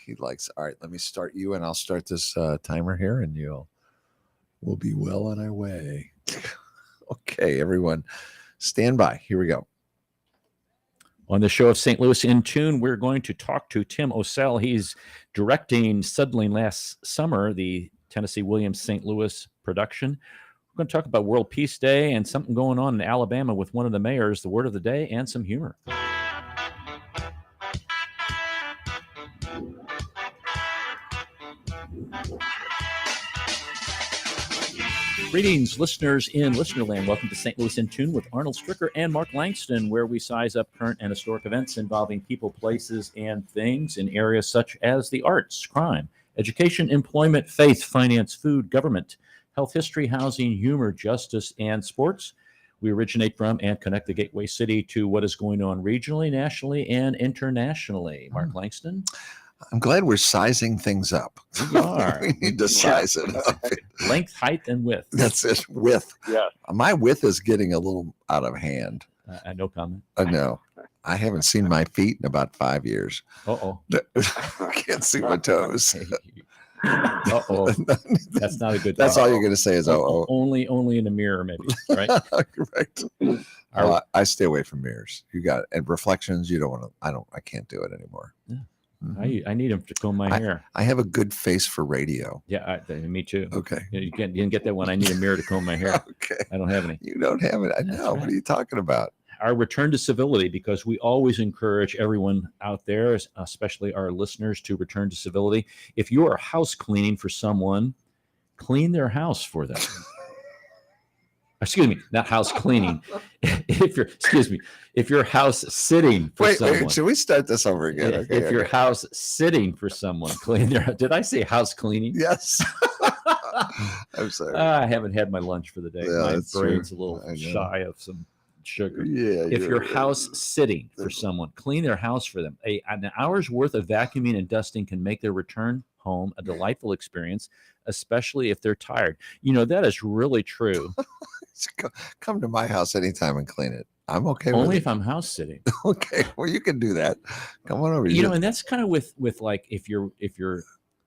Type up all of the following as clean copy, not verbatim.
he likes. All right, let me start you, and I'll start this timer here, and we'll be well on our way. Okay, everyone, stand by. Here we go. On the show of St. Louis in Tune, we're going to talk to Tim Osell. He's directing suddenly last summer the Tennessee Williams St. Louis production. We're going to talk about World Peace Day and something going on in Alabama with one of the mayors, the word of the day, and some humor. Greetings, listeners in Listenerland. Welcome to St. Louis in Tune with Arnold Stricker and Mark Langston, where we size up current and historic events involving people, places, and things in areas such as the arts, crime, education, employment, faith, finance, food, government, health, history, housing, humor, justice, and sports. We originate from and connect the gateway city to what is going on regionally, nationally, and internationally. Mark Langston? I'm glad we're sizing things up. We are. We need to size it up. Length, height, and width. That's it. Width. Yeah. My width is getting a little out of hand. No comment. I know. I haven't seen my feet in about 5 years. Uh-oh. I can't see my toes. Uh-oh. That's not a good. That's all you're going to say is oh. Only in a mirror, maybe. Right. Correct. I stay away from mirrors. You got it. And reflections. You don't want to. I can't do it anymore. Yeah. Mm-hmm. I need him to comb my hair. I have a good face for radio. Yeah, me too. Okay. You didn't get that one. I need a mirror to comb my hair. Okay. I don't have any. You don't have it. I know. Right. What are you talking about? Our return to civility, because we always encourage everyone out there, especially our listeners, to return to civility. If you are house cleaning for someone, clean their house for them. Excuse me, not house cleaning. If you're house sitting for someone. Wait, should we start this over again? If you're house sitting for someone, clean their. Did I say house cleaning? Yes. I'm sorry. I haven't had my lunch for the day. Yeah, My brain's true. a little shy of some sugar. Yeah. If you're house sitting for someone, clean their house for them. An hour's worth of vacuuming and dusting can make their return home a delightful experience, especially if they're tired. That is really true. Come to my house anytime and clean it. I'm okay with it. Only if I'm house sitting. Okay, well, you can do that. Come on over. And that's kind of with like if you're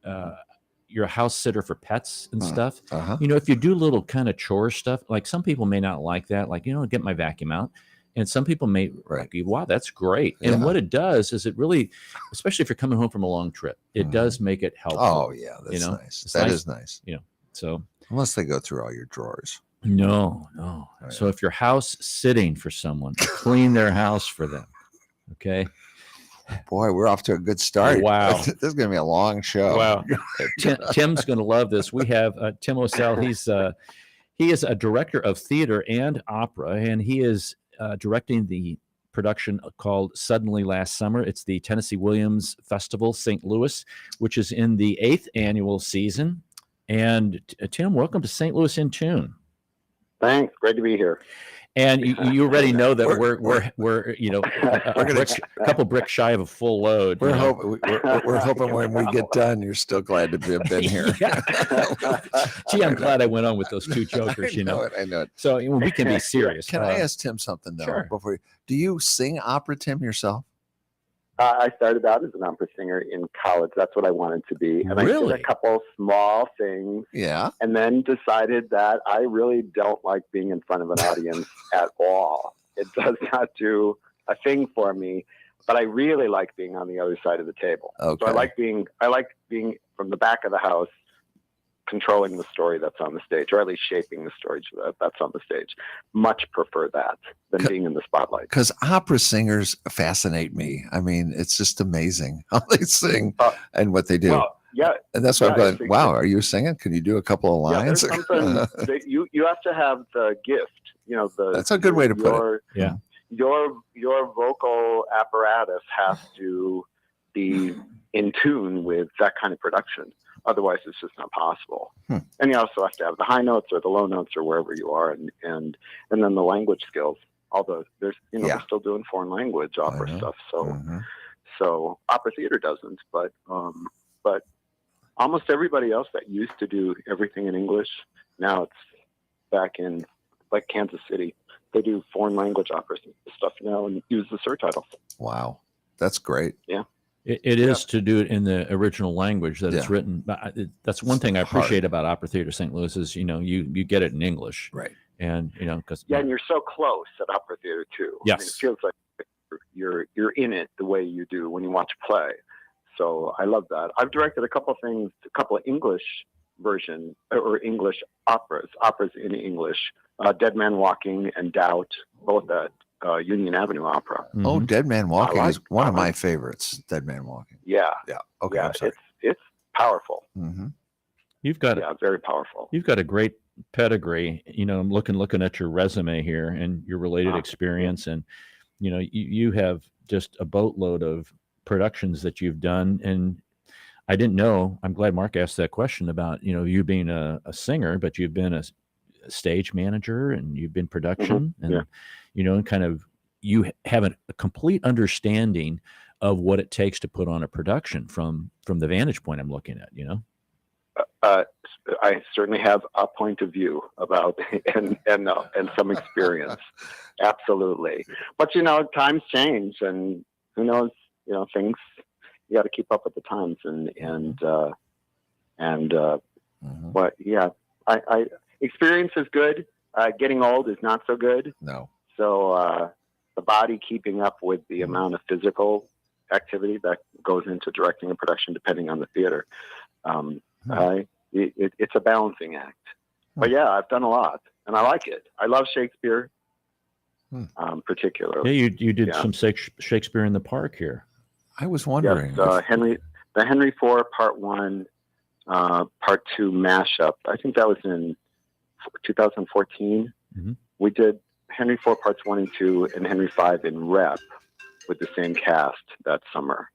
a house sitter for pets and stuff. Uh-huh. If you do little kind of chore stuff, like some people may not like that, like get my vacuum out. And some people may like, wow, that's great. And what it does is it really, especially if you're coming home from a long trip, it does make it helpful. Oh yeah, that's nice. That is nice. So unless they go through all your drawers. No. Oh, yeah. So if you're house sitting for someone, clean their house for them. Okay. Boy, we're off to a good start. Wow. This is going to be a long show. Wow. Tim's going to love this. We have Tim Osell. He is a director of theater and opera, and he is directing the production called Suddenly Last Summer. It's the Tennessee Williams Festival, St. Louis, which is in the 8th annual season. And Tim, welcome to St. Louis in Tune. Thanks. Great to be here. And you already know that we're a couple bricks shy of a full load. We're hoping when we get done, you're still glad to have been here. Gee, I'm glad I went on with those two jokers. I know it. So we can be serious. Can I ask Tim something though? Sure. Do you sing opera, Tim, yourself? I started out as an opera singer in college. That's what I wanted to be. And really? I did a couple small things. Yeah. And then decided that I really don't like being in front of an audience at all. It does not do a thing for me. But I really like being on the other side of the table. Okay. So I like being from the back of the house, controlling the story that's on the stage, or at least shaping the story that's on the stage. Much prefer that than being in the spotlight. Because opera singers fascinate me. I mean, it's just amazing how they sing and what they do. Well, yeah, and that's why I'm going, wow, are you singing? Can you do a couple of lines? Yeah, there's something that you have to have the gift. That's a good way to put it. Yeah. Your vocal apparatus has to be in tune with that kind of production. Otherwise, it's just not possible. And you also have to have the high notes or the low notes or wherever you are, and then the language skills. Although we're still doing foreign language opera stuff, so opera theater doesn't. But almost everybody else that used to do everything in English, now it's back in like Kansas City. They do foreign language opera stuff now and use the surtitles. Wow, that's great. Yeah. It is to do it in the original language that it's Yeah. written. That's one thing I hard. appreciate about Opera Theater St. Louis is, you get it in English. Right. And, because. Yeah, and you're so close at Opera Theater too. Yes. I mean, it feels like you're in it the way you do when you watch a play. So I love that. I've directed a couple of English version or English operas in English. Dead Man Walking and Doubt, both at Union Avenue Opera. Mm-hmm. Oh, Dead Man Walking is one of my like- favorites. Dead Man Walking. Yeah. Yeah. Okay. Yeah, I'm sorry. it's powerful. Mm-hmm. You've got very powerful. You've got a great pedigree. I'm looking at your resume here and your related experience, and you have just a boatload of productions that you've done. And I didn't know. I'm glad Mark asked that question about you being a singer, but you've been a stage manager and you've been production, and and kind of you have a complete understanding of what it takes to put on a production from the vantage point I'm looking at. I certainly have a point of view about and some experience. Absolutely. But times change, and who knows, things, you got to keep up with the times, but yeah, I experience is good. Getting old is not so good. No. So the body keeping up with the amount of physical activity that goes into directing a production, depending on the theater. It's a balancing act. But yeah, I've done a lot, and I like it. I love Shakespeare, particularly. Yeah, you did some Shakespeare in the Park here. I was wondering. Yes, the Henry IV Part 1, Part 2 mashup. I think that was in 2014. Mm-hmm. We did Henry IV Parts 1 and 2 and Henry V in rep with the same cast that summer.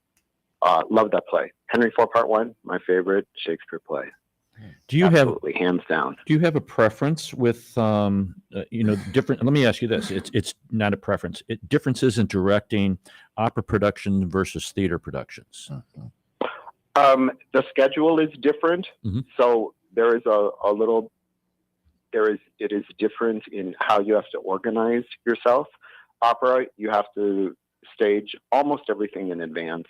Love that play. Henry IV Part 1, my favorite Shakespeare play. Do you Absolutely, hands down. Do you have a preference with different? Let me ask you this: it's not a preference. Differences in directing opera production versus theater productions. The schedule is different, so there is a little. It is different in how you have to organize yourself. Opera, you have to stage almost everything in advance,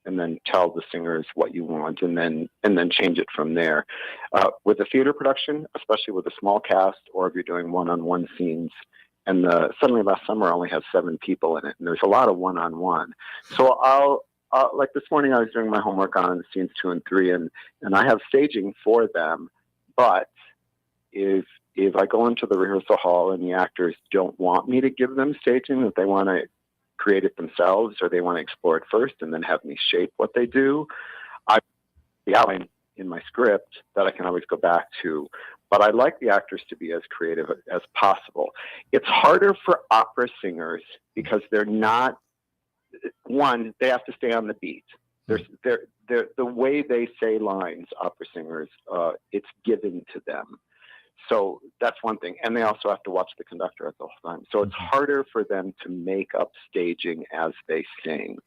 and then tell the singers what you want, and then change it from there. With a theater production, especially with a small cast, or if you're doing one-on-one scenes, and Suddenly Last Summer only has 7 people in it, and there's a lot of one-on-one. So I'll like this morning, I was doing my homework on scenes 2 and 3, and I have staging for them. But if I go into the rehearsal hall and the actors don't want me to give them staging, if they want to create it themselves, or they want to explore it first and then have me shape what they do, I have the outline in my script that I can always go back to. But I like the actors to be as creative as possible. It's harder for opera singers because they're not, one, they have to stay on the beat. The way they say lines, opera singers, it's given to them. So that's one thing. And they also have to watch the conductor at the whole time. So it's harder for them to make up staging as they sing.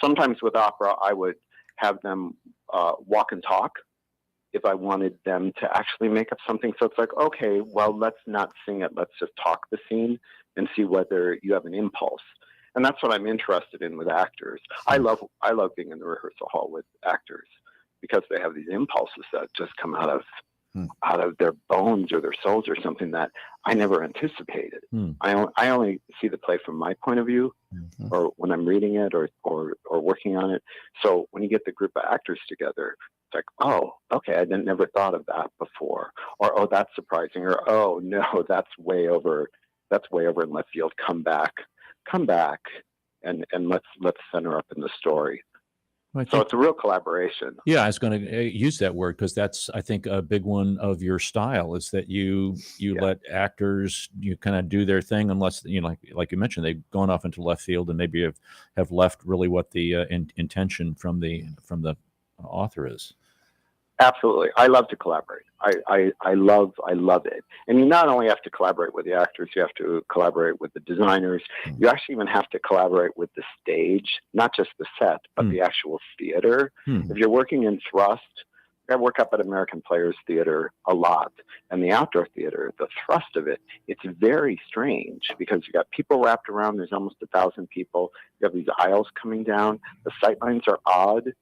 Sometimes with opera, I would have them walk and talk if I wanted them to actually make up something. So it's like, okay, well, let's not sing it. Let's just talk the scene and see whether you have an impulse. And that's what I'm interested in with actors. I love being in the rehearsal hall with actors because they have these impulses that just come out of their bones or their souls or something that I never anticipated. I only see the play from my point of view, or when I'm reading it or working on it. So when you get the group of actors together, it's like, oh, okay, I never thought of that before, or oh, that's surprising, or oh no, that's way over in left field. Come back, and let's center up in the story. So it's a real collaboration. Yeah, I was going to use that word because that's, I think, a big one of your style is that you let actors, you kind of do their thing, unless, like you mentioned, they've gone off into left field and maybe have left really what the intention from the author is. Absolutely. I love to collaborate. I love it. And you not only have to collaborate with the actors, you have to collaborate with the designers. You actually even have to collaborate with the stage, not just the set, but the actual theater. If you're working in thrust, I work up at American Players Theater a lot, and the outdoor theater, the thrust of it, it's very strange because you got people wrapped around. There's almost 1,000 people. You have these aisles coming down. The sightlines are odd,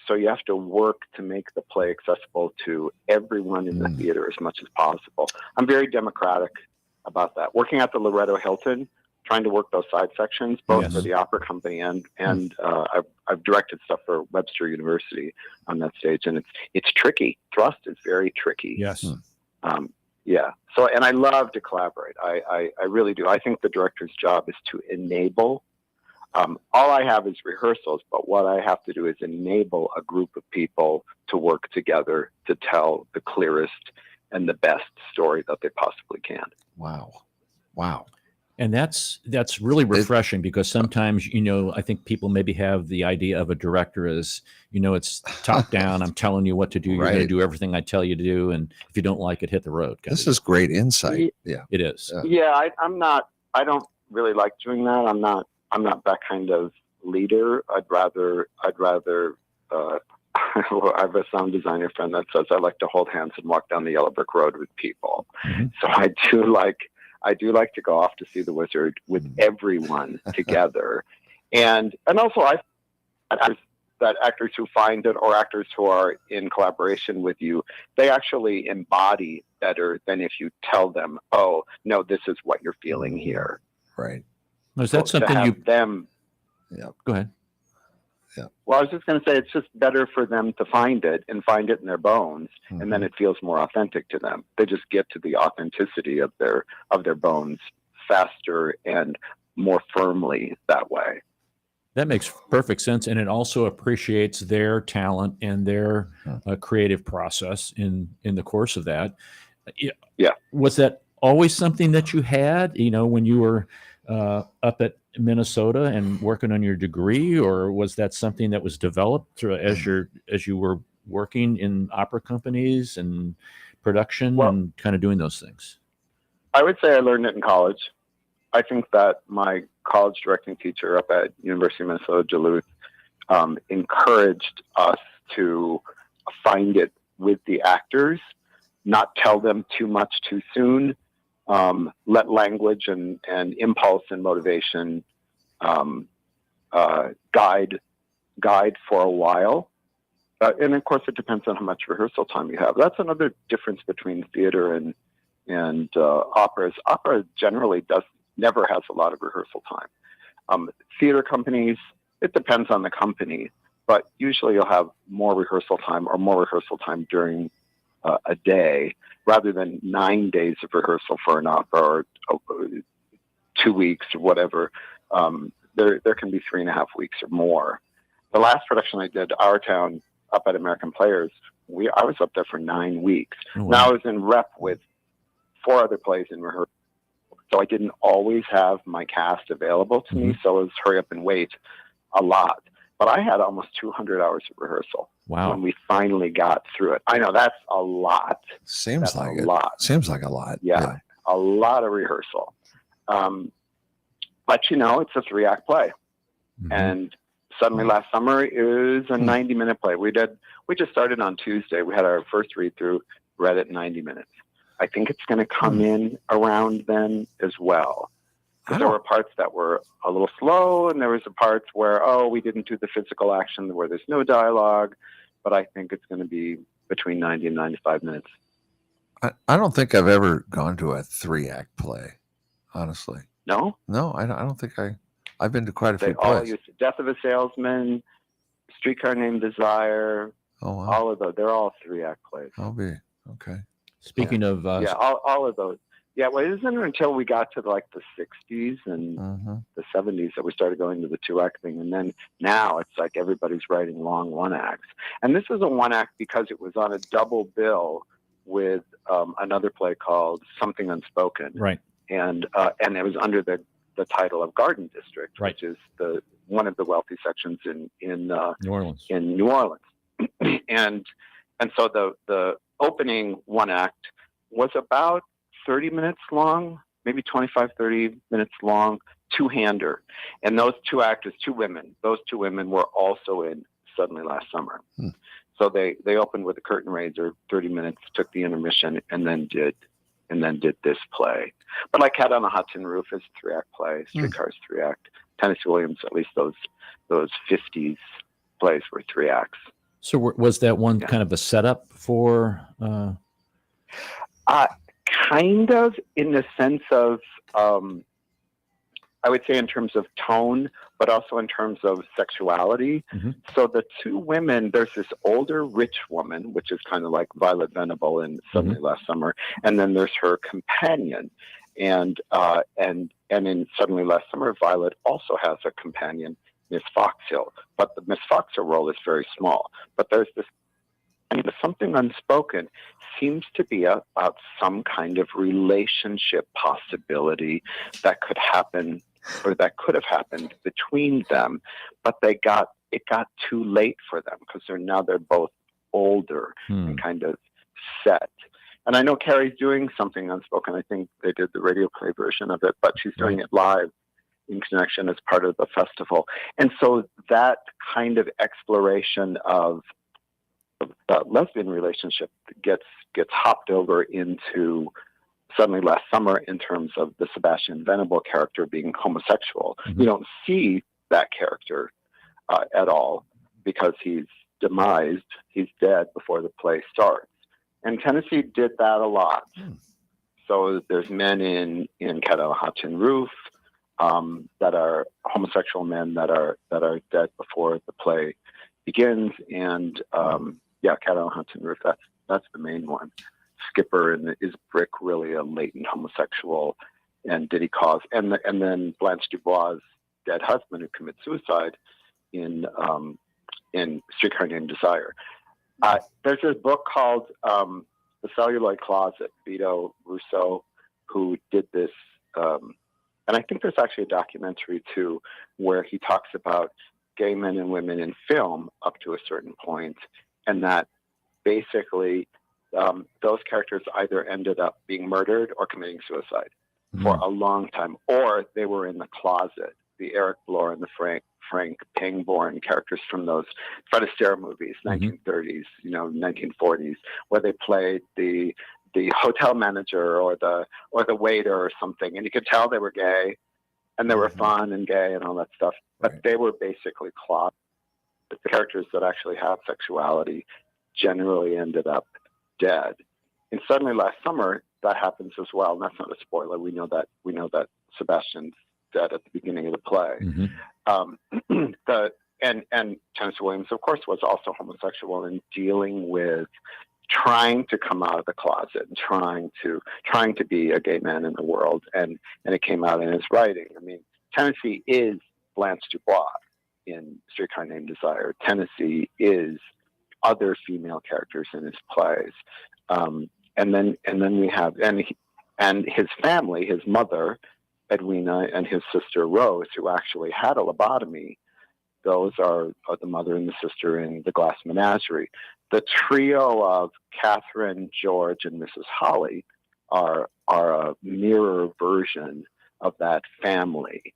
so you have to work to make the play accessible to everyone in the theater as much as possible. I'm very democratic about that. Working at the Loretto Hilton, trying to work those side sections, both for the opera company and I've directed stuff for Webster University on that stage, and it's tricky. Thrust is very tricky. Yes. Yeah. So, and I love to collaborate. I really do. I think the director's job is to enable. All I have is rehearsals, but what I have to do is enable a group of people to work together to tell the clearest and the best story that they possibly can. Wow. And that's really refreshing because sometimes, I think people maybe have the idea of a director as, it's top down. I'm telling you what to do. You're going to do everything I tell you to do. And if you don't like it, hit the road. This is great insight. Yeah, it is. Yeah. I don't really like doing that. I'm not that kind of leader. I'd rather, I have a sound designer friend that says I like to hold hands and walk down the yellow brick road with people. So I do like to go off to see the wizard with everyone together. And also that actors who find it or actors who are in collaboration with you, they actually embody better than if you tell them, oh, no, this is what you're feeling here. Right. Is that something Yeah. Go ahead. Yeah. Well, I was just going to say it's just better for them to find it in their bones, and then it feels more authentic to them. They just get to the authenticity of their bones faster and more firmly that way. That makes perfect sense, and it also appreciates their talent and their creative process in the course of that. Yeah. Was that always something that you had, when you were up at Minnesota and working on your degree, or was that something that was developed as you were working in opera companies and production and kind of doing those things? I would say I learned it in college. I think that my college directing teacher up at University of Minnesota Duluth encouraged us to find it with the actors, not tell them too much too soon. Let language and impulse and motivation guide for a while. And of course, it depends on how much rehearsal time you have. That's another difference between theater and operas. Opera generally never has a lot of rehearsal time. Theater companies, it depends on the company, but usually you'll have more rehearsal time during a day, rather than 9 days of rehearsal for an opera or 2 weeks or whatever. There can be 3.5 weeks or more. The last production I did, Our Town, up at American Players, I was up there for 9 weeks. Oh, wow. Now I was in rep with 4 other plays in rehearsal, so I didn't always have my cast available to me, so it was hurry up and wait a lot. But I had almost 200 hours of rehearsal. Wow. When we finally got through it. I know that's a lot. Seems like a lot. Yeah. A lot of rehearsal. But it's a 3-act play. And suddenly last summer it was a 90-minute play. We just started on Tuesday. We had our first read through, read it 90 minutes. I think it's going to come in around then as well. Because there were parts that were a little slow, and there was the parts where, we didn't do the physical action where there's no dialogue. But I think it's going to be between 90 and 95 minutes. I don't think I've ever gone to a 3-act play, honestly. No? No, I don't think I've been to quite a few They all plays. used Death of a Salesman, Streetcar Named Desire, Oh, wow. all of those. They're all 3-act plays. I'll be okay. Speaking of all of those. Yeah, well, it isn't until we got to the 60s and the 70s that we started going to the 2-act thing. And then now it's like everybody's writing long 1-acts. And this is a 1-act because it was on a double bill with another play called Something Unspoken. Right. And it was under the title of Garden District, which is one of the wealthy sections in New Orleans. In New Orleans. and so the opening 1-act was about 30 minutes long, maybe 25, 30 minutes long, two-hander. And those 2 actors, 2 women, those 2 women were also in Suddenly Last Summer. So they opened with a curtain raiser, 30 minutes, took the intermission, and then did this play. But like Cat on a Hot Tin Roof is a 3-act play. Streetcar's 3-act. Tennessee Williams, at least those 50s plays were 3 acts. So was that one kind of a setup for? Kind of, in the sense of, I would say in terms of tone, but also in terms of sexuality. So the two women, there's this older rich woman, which is kind of like Violet Venable in Suddenly Last Summer, and then there's her companion, and in Suddenly Last Summer, Violet also has a companion, Miss Foxhill, but the Miss Foxhill role is very small. But there's this, and the something unspoken seems to be about some kind of relationship possibility that could happen, or that could have happened between them, but it got too late for them because they're both older and kind of set. And I know Carrie's doing something unspoken. I think they did the radio play version of it, but she's doing it live in connection as part of the festival. And so that kind of exploration of lesbian relationship gets hopped over into Suddenly Last Summer in terms of the Sebastian Venable character being homosexual. You don't see that character at all because he's demised, he's dead before the play starts. And Tennessee did that a lot. So there's men in Cat on a Hot Tin Roof that are homosexual men that are dead before the play begins, and Cat on a Hot Tin Roof, that's the main one. Skipper, and is Brick really a latent homosexual, and did he cause, and then Blanche Dubois' dead husband who commits suicide in Streetcar Named Desire. There's this book called The Celluloid Closet, Vito Russo, who did this, and I think there's actually a documentary too, where he talks about gay men and women in film up to a certain point, and that basically those characters either ended up being murdered or committing suicide for a long time, or they were in the closet. The Eric Blore and the Frank Pangborn characters from those Fred Astaire movies, 1930s, 1940s, where they played the hotel manager or the waiter or something, and you could tell they were gay, and they were fun and gay and all that stuff, but they were basically closet. The characters that actually have sexuality generally ended up dead. And Suddenly Last Summer, that happens as well, and that's not a spoiler. We know that Sebastian's dead at the beginning of the play. And Tennessee Williams, of course, was also homosexual in dealing with trying to come out of the closet and trying to be a gay man in the world, and it came out in his writing. I mean, Tennessee is Blanche Dubois in Streetcar Named Desire. Tennessee is other female characters in his plays, and then we have and his family, his mother Edwina and his sister Rose, who actually had a lobotomy. Those are the mother and the sister in The Glass Menagerie. The trio of Catherine, George, and Mrs. Holly are a mirror version of that family.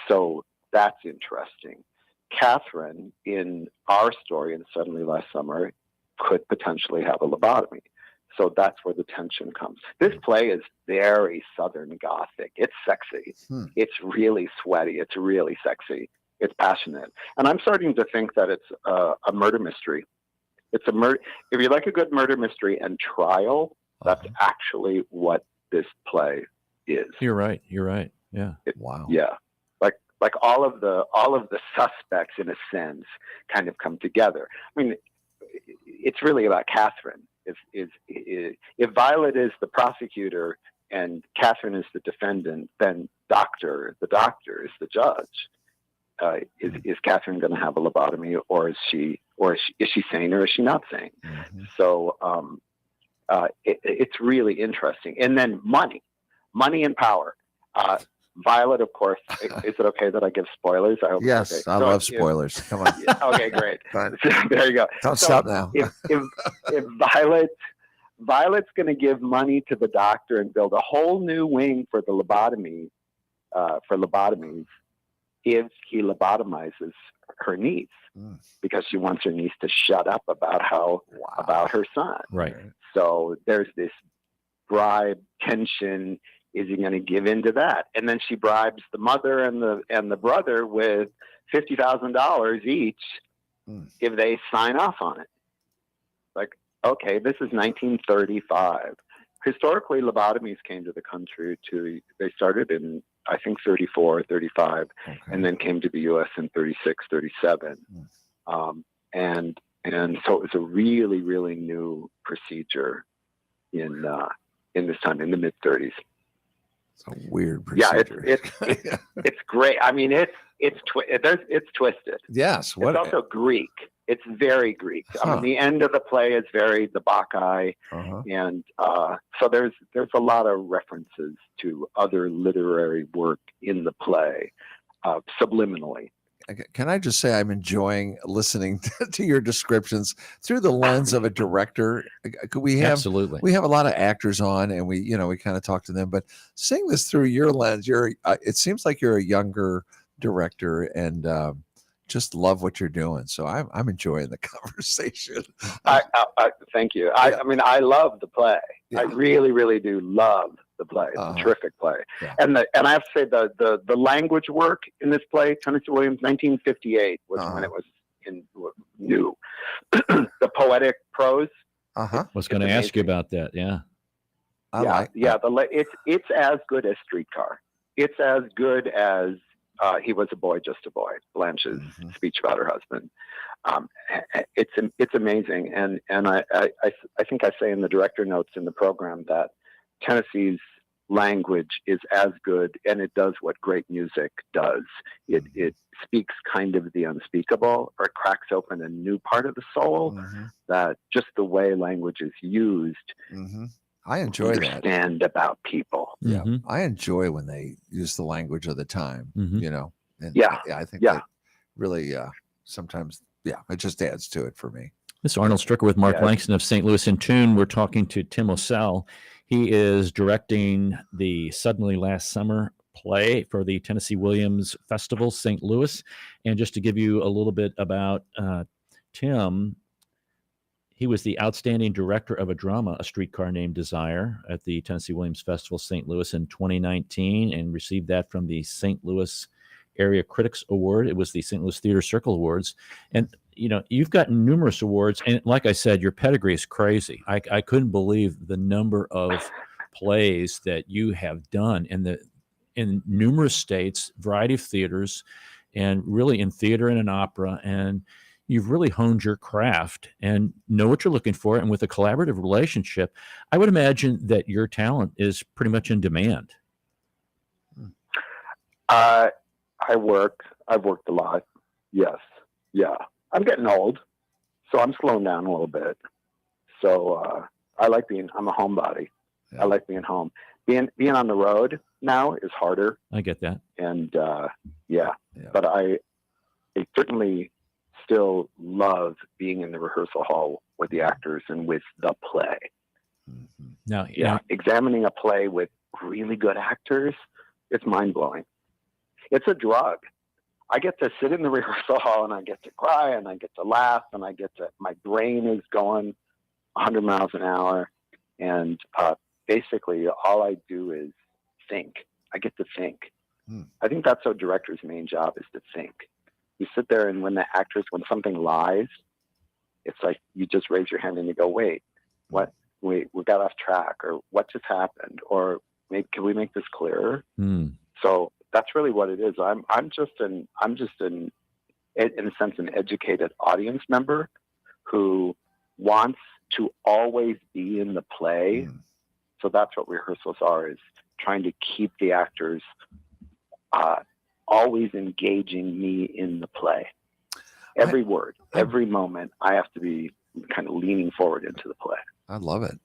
So that's interesting. Catherine, in our story in Suddenly Last Summer, could potentially have a lobotomy. So that's where the tension comes. This play is very Southern Gothic. It's sexy. It's really sweaty. It's really sexy. It's passionate. And I'm starting to think that it's a murder mystery. It's a murder. If you like a good murder mystery and trial, that's actually what this play is. You're right. Yeah. Wow. Yeah. Like all of the suspects, in a sense, kind of come together. I mean, it's really about Catherine. If Violet is the prosecutor and Catherine is the defendant, then the doctor is the judge. Is Catherine going to have a lobotomy, or is she sane, or is she not sane? So it's really interesting. And then money and power. Violet, of course. Is it okay that I give spoilers? I hope yes, it's okay. I love spoilers. Come on. Okay, great. There you go. Don't stop now. if Violet's going to give money to the doctor and build a whole new wing for the lobotomies, if he lobotomizes her niece Mm. because she wants her niece to shut up about about her son. Right. So there's this bribe tension. Is he going to give in to that? And then she bribes the mother and the brother with $50,000 each if they sign off on it. Like, okay, this is 1935. Historically, lobotomies came to the country they started in, I think, 34, 35, and then came to the U.S. in 36, 37. And so it was a really, really new procedure in this time, in the mid 30s. It's a weird procedure. Yeah, it's great. I mean, it's twisted. Yes. It's also Greek. It's very Greek. I mean, the end of the play is very the Bacchae, and so there's a lot of references to other literary work in the play, subliminally. Can I just say I'm enjoying listening to your descriptions through the lens of a director? We have a lot of actors on, and we kind of talk to them, but seeing this through your lens, it seems like you're a younger director, and just love what you're doing. So I'm enjoying the conversation. Thank you. I mean, I love the play. Yeah. I really, really do love the play. It's a terrific play. Yeah. And I have to say the language work in this play, Tennessee Williams, 1958 was when it was new. The poetic prose. Was going to ask you about that. Yeah. It's as good as Streetcar. It's as good as He Was a Boy, Just a Boy, Blanche's speech about her husband. It's amazing. And I think I say in the director notes in the program that Tennessee's language is as good, and it does what great music does. It speaks kind of the unspeakable, or cracks open a new part of the soul that just the way language is used. I enjoy that. Understand about people. Yeah, I enjoy when they use the language of the time. And I think that really sometimes, it just adds to it for me. This is Arnold Stricker with Mark Langston of St. Louis in Tune. We're talking to Tim Osell. He is directing the Suddenly Last Summer play for the Tennessee Williams Festival, St. Louis. And just to give you a little bit about Tim, he was the outstanding director of a drama, A Streetcar Named Desire, at the Tennessee Williams Festival, St. Louis in 2019, and received that from the St. Louis Area Critics Award. It was the St. Louis Theater Circle Awards. And you've gotten numerous awards, and like I said, your pedigree is crazy. I couldn't believe the number of plays that you have done in numerous states, variety of theaters, and really in theater and in opera. And you've really honed your craft and know what you're looking for. And with a collaborative relationship, I would imagine that your talent is pretty much in demand. I've worked a lot. Yes. Yeah. I'm getting old, so I'm slowing down a little bit. So I'm a homebody. Yeah. I like being home. Being on the road now is harder. I get that. And but I certainly still love being in the rehearsal hall with the actors and with the play. Now, examining a play with really good actors, it's mind-blowing. It's a drug. I get to sit in the rehearsal hall and I get to cry and I get to laugh and my brain is going 100 miles an hour. And basically all I do is think. I get to think. I think that's a director's main job, is to think. You sit there, and when something lies, it's like you just raise your hand and you go, wait, what? We got off track, or what just happened? Or maybe, can we make this clearer? So that's really what it is. I'm just in a sense, an educated audience member who wants to always be in the play. So that's what rehearsals are, is trying to keep the actors always engaging me in the play. Every word, every moment, I have to be kind of leaning forward into the play. I love it.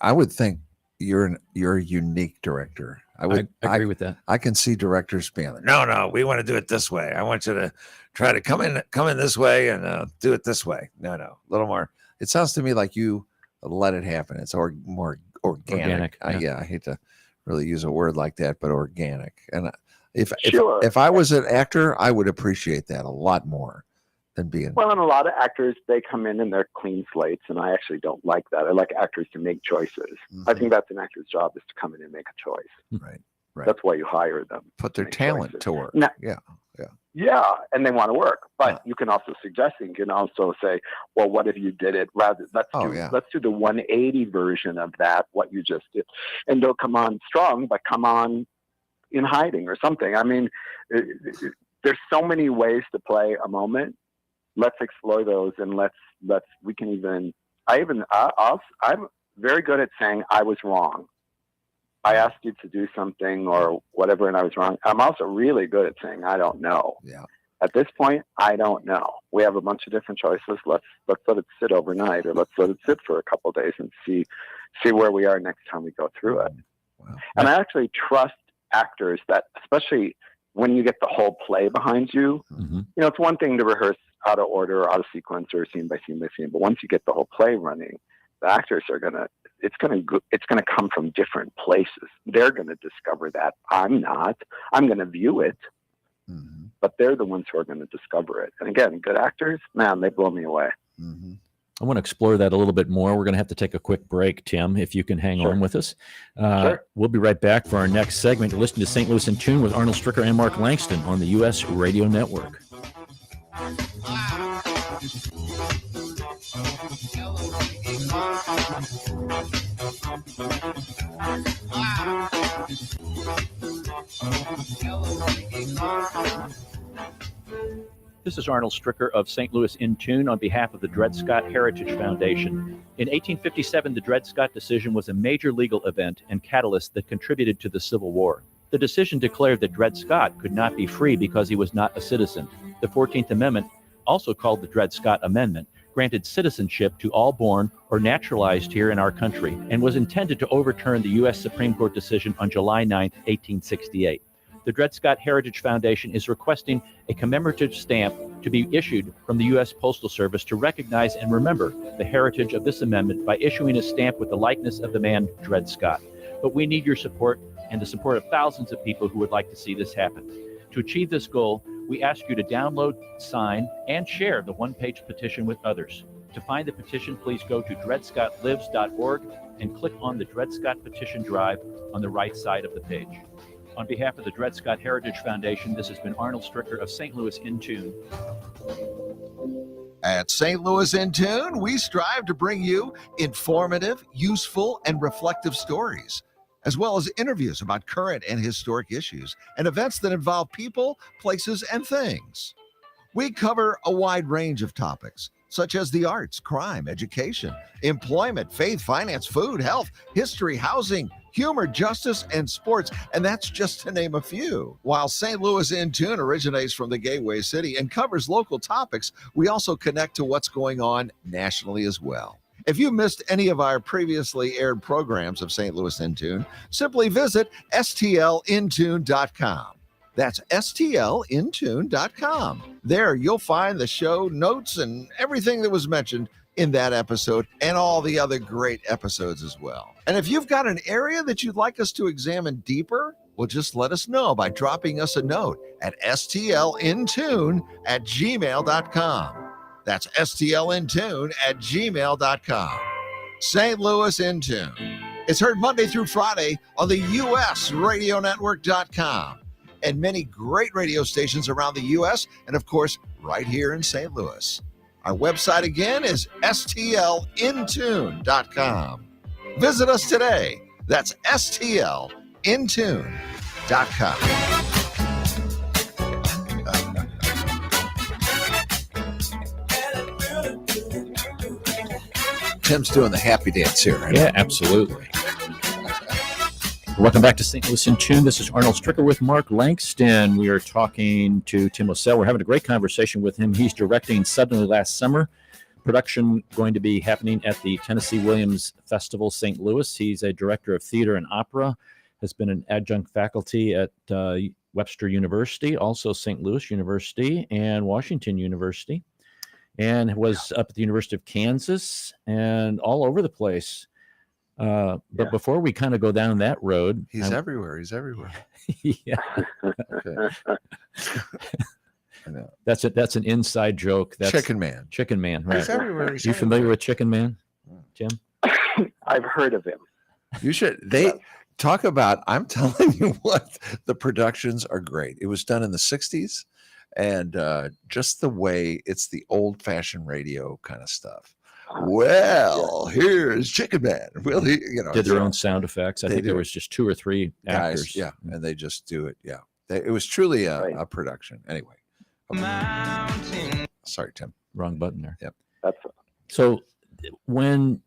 I would think you're a unique director. I agree with that. I can see directors being like, no, we want to do it this way. I want you to try to come in this way and do it this way. No, a little more. It sounds to me like you let it happen. It's more organic. I hate to really use a word like that, but organic. And if I was an actor, I would appreciate that a lot more. than being. Well, and a lot of actors, they come in and they're clean slates, and I actually don't like that. I like actors to make choices. Mm-hmm. I think that's an actor's job, is to come in and make a choice. Right. That's why you hire them. Put their talent choices. To work. Now, yeah, and they want to work. But you can also suggest, you can also say, well, what if you did it rather? Let's do the 180 version of that, what you just did. And don't come on strong, but come on in hiding or something. I mean, there's so many ways to play a moment. Let's explore those, and I'm very good at saying I was wrong. I asked you to do something or whatever, and I was wrong. I'm also really good at saying I don't know. Yeah. At this point, I don't know. We have a bunch of different choices. Let's let it sit overnight, or let's let it sit for a couple of days and see where we are next time we go through it. Wow. And I actually trust actors that, especially when you get the whole play behind you, it's one thing to rehearse out of order or out of sequence or scene by scene by scene, but once you get the whole play running, the actors are it's gonna come from different places. They're gonna discover that. I'm not. I'm gonna view it, but they're the ones who are gonna discover it. And again, good actors, man, they blow me away. I want to explore that a little bit more. We're going to have to take a quick break, Tim, if you can hang on with us. We'll be right back for our next segment. You're listening to St. Louis in Tune with Arnold Stricker and Mark Langston on the U.S. Radio Network. This is Arnold Stricker of St. Louis in Tune on behalf of the Dred Scott Heritage Foundation. In 1857, the Dred Scott decision was a major legal event and catalyst that contributed to the Civil War. The decision declared that Dred Scott could not be free because he was not a citizen. The 14th Amendment, also called the Dred Scott Amendment, granted citizenship to all born or naturalized here in our country and was intended to overturn the U.S. Supreme Court decision on July 9, 1868. The Dred Scott Heritage Foundation is requesting a commemorative stamp to be issued from the U.S. Postal Service to recognize and remember the heritage of this amendment by issuing a stamp with the likeness of the man Dred Scott. But we need your support and the support of thousands of people who would like to see this happen. To achieve this goal, we ask you to download, sign, and share the one-page petition with others. To find the petition, please go to dredscottlives.org and click on the Dred Scott Petition Drive on the right side of the page. On behalf of the Dred Scott Heritage Foundation, this has been Arnold Stricker of St. Louis in Tune. At St. Louis in Tune, we strive to bring you informative, useful, and reflective stories, as well as interviews about current and historic issues and events that involve people, places, and things. We cover a wide range of topics, such as the arts, crime, education, employment, faith, finance, food, health, history, housing, humor, justice, and sports, and that's just to name a few. While St. Louis in Tune originates from the Gateway City and covers local topics, we also connect to what's going on nationally as well. If you missed any of our previously aired programs of St. Louis in Tune, simply visit stlintune.com. That's stlintune.com. There you'll find the show notes and everything that was mentioned in that episode and all the other great episodes as well. And if you've got an area that you'd like us to examine deeper, well, just let us know by dropping us a note at stlintune@gmail.com. That's stlintune@gmail.com. St. Louis in Tune. It's heard Monday through Friday on the USRadioNetwork.com and many great radio stations around the U.S. and, of course, right here in St. Louis. Our website again is stlintune.com. Visit us today. That's stlintune.com. Tim's doing the happy dance here. Right? Yeah, absolutely. Welcome back to St. Louis in Tune. This is Arnold Stricker with Mark Langston. We are talking to Tim Osell. We're having a great conversation with him. He's directing Suddenly Last Summer. Production going to be happening at the Tennessee Williams Festival, St. Louis. He's a director of theater and opera, has been an adjunct faculty at Webster University, also St. Louis University and Washington University, and was up at the University of Kansas and all over the place. But before we kind of go down that road, he's everywhere. He's everywhere. Yeah. That's an inside joke. That's Chicken Man. Chicken Man, right? He's everywhere. You familiar with Chicken Man, Jim? I've heard of him. You should. Talk about. I'm telling you what, the productions are great. It was done in the '60s, and just the way it's the old-fashioned radio kind of stuff. Well, here's Chicken Man. Well, did their own sound effects. I think there was just 2 or 3 actors. Guys, and they just do it. Yeah, it was truly a production. Anyway, sorry, Tim. Wrong button there. Yep. So when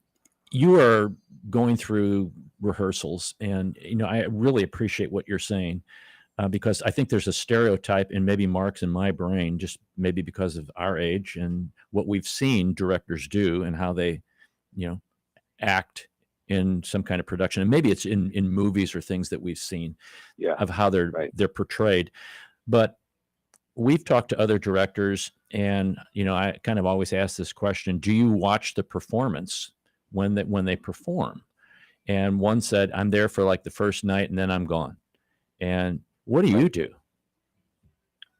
you are going through rehearsals, and I really appreciate what you're saying, because I think there's a stereotype in maybe Mark's and my brain, just maybe because of our age and what we've seen directors do and how they, act in some kind of production. And maybe it's in movies or things that we've seen of how they're portrayed. But we've talked to other directors, and, I kind of always ask this question: do you watch the performance when they perform? And one said, I'm there for like the first night and then I'm gone. And what do you do?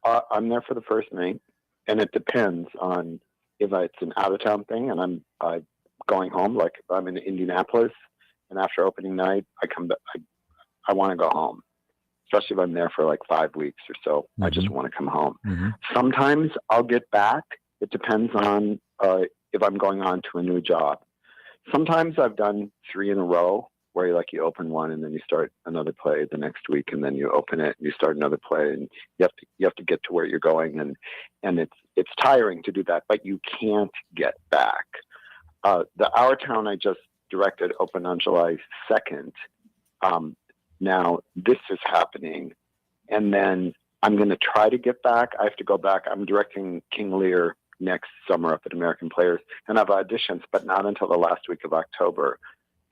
I'm there for the first night, and it depends on if it's an out-of-town thing and I'm going home. Like if I'm in Indianapolis, and after opening night, I come back. I want to go home, especially if I'm there for like 5 weeks or so. Mm-hmm. I just want to come home. Mm-hmm. Sometimes I'll get back. It depends on if I'm going on to a new job. Sometimes I've done 3 in a row, where you open one and then you start another play the next week, and then you open it and you start another play, and you have to get to where you're going, and it's tiring to do that, but you can't get back. The Our Town I just directed opened on July 2nd. Now this is happening, and then I'm going to try to get back. I have to go back. I'm directing King Lear next summer up at American Players, and I've auditions, but not until the last week of October.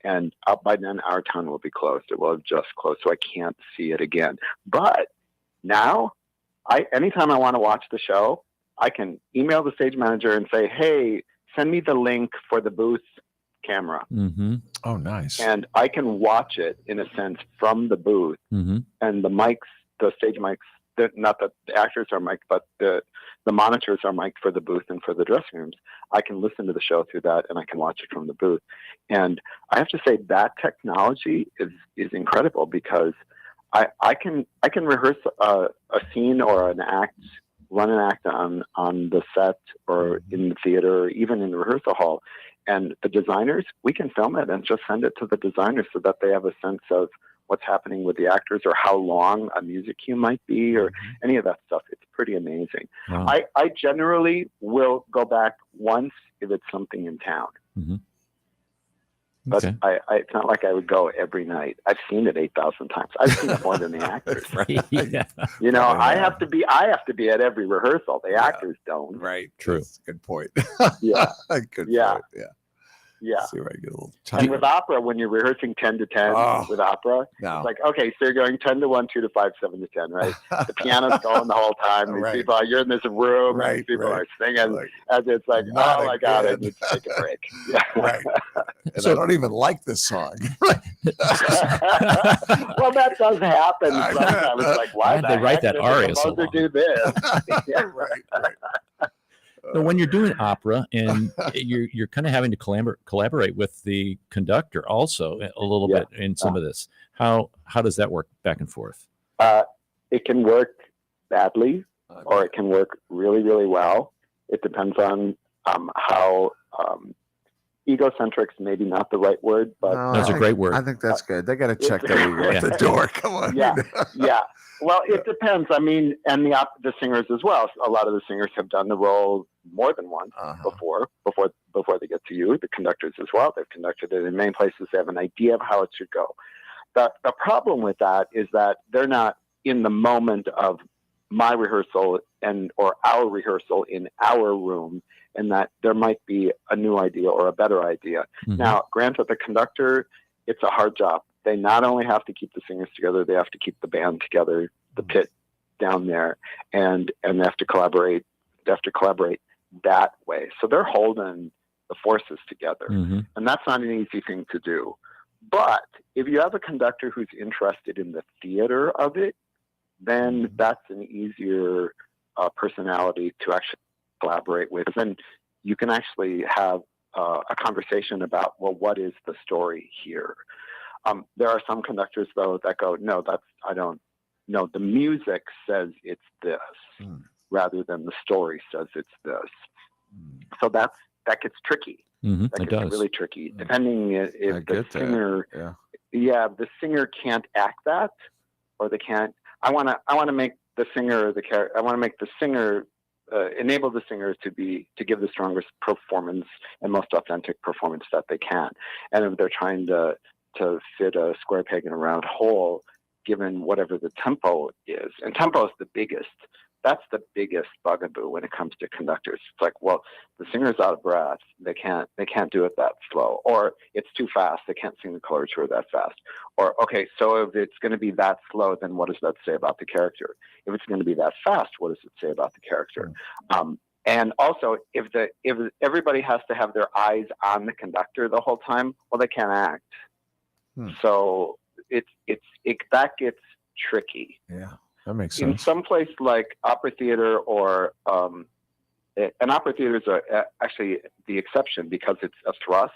And by then, Our Town will be closed. It will have just closed, so I can't see it again. But now, anytime I want to watch the show, I can email the stage manager and say, hey, send me the link for the booth camera. Mm-hmm. Oh, nice. And I can watch it, in a sense, from the booth. Mm-hmm. And the stage mics, not that the actors are mic'd, but the monitors are mic'd for the booth and for the dressing rooms. I can listen to the show through that, and I can watch it from the booth. And I have to say that technology is incredible, because I can rehearse a scene or an act, run an act on the set or in the theater or even in the rehearsal hall. And the designers, we can film it and just send it to the designers so that they have a sense of what's happening with the actors, or how long a music cue might be, or any of that stuff. It's pretty amazing. Wow. I generally will go back once if it's something in town. Mm-hmm. But okay. It's not like I would go every night. I've seen it 8,000 times. I've seen it more than the actors. Right. Yeah. I have to be at every rehearsal. The actors don't. Right. True. That's a good point. Yeah. Good point. Yeah. See where I get a little And with opera, when you're rehearsing 10 to 10 with opera, it's like, okay, so you're going 10 to 1, 2 to 5, 7 to 10, right? The piano's going the whole time. These people, you're in this room, and these people are singing, and it's like, oh my God, I need to take a break. Yeah. Right. And I don't even like this song. Well, that does happen sometimes. It's like, why they write that aria so long? Do this? Yeah. Right. So when you're doing opera and you're kind of having to collaborate with the conductor also a little bit in some of this, how does that work back and forth? It can work badly, or it can work really, really well. It depends on how egocentric's maybe not the right word, but that's a great word. I think that's good. They got to check their ego at the door. Come on. Yeah. Well, it depends. I mean, and the singers as well. A lot of the singers have done the role more than once before they get to you. The conductors as well. They've conducted it in many places. They have an idea of how it should go. The problem with that is that they're not in the moment of my rehearsal or our rehearsal in our room, and that there might be a new idea or a better idea. Mm-hmm. Now, granted, the conductor, it's a hard job. They not only have to keep the singers together, they have to keep the band together, the pit down there, and they have to collaborate. They have to collaborate that way. So they're holding the forces together, and that's not an easy thing to do. But if you have a conductor who's interested in the theater of it, then that's an easier personality to actually collaborate with. Then you can actually have a conversation about, well, what is the story here? There are some conductors, though, that go, no, I don't know. The music says it's this rather than the story says it's this. So that gets tricky. That gets really tricky, depending if the singer, the singer can't act that, or they can't. I want to make the singer I want to make the singer enable the singer to give the strongest performance and most authentic performance that they can. And if they're trying to fit a square peg in a round hole, given whatever the tempo is, and tempo is the biggest. That's the biggest bugaboo when it comes to conductors. It's like, well, the singer's out of breath. They can't do it that slow, or it's too fast. They can't sing the coloratura that fast. Or, okay, so if it's going to be that slow, then what does that say about the character? If it's going to be that fast, what does it say about the character? And also, if everybody has to have their eyes on the conductor the whole time, well, they can't act. So that gets tricky. Yeah. That makes sense. In some place like opera theater or and opera theaters are actually the exception because it's a thrust.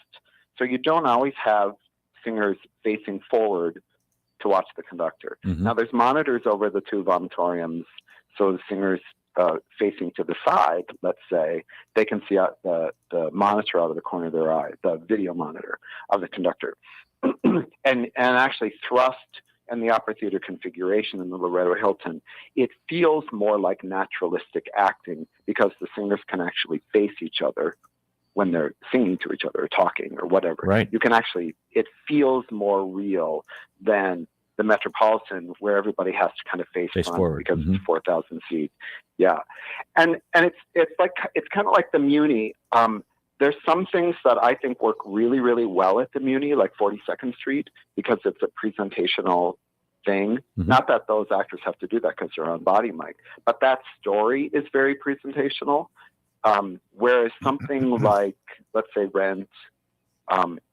So you don't always have singers facing forward to watch the conductor. Now there's monitors over the two vomitoriums, so the singers facing to the side, let's say, they can see out the monitor out of the corner of their eye, the video monitor of the conductor, and actually thrust. And the opera theater configuration in the Loretto Hilton, it feels more like naturalistic acting because the singers can actually face each other when they're singing to each other or talking or whatever. Right. You can actually, it feels more real than the Metropolitan where everybody has to kind of face forward because it's 4,000 feet. Yeah. And it's kind of like the Muni. There's some things that I think work really, really well at the Muni, like 42nd Street, because it's a presentational thing. Not that those actors have to do that because they're on body mic, but that story is very presentational. Whereas something like, let's say, Rent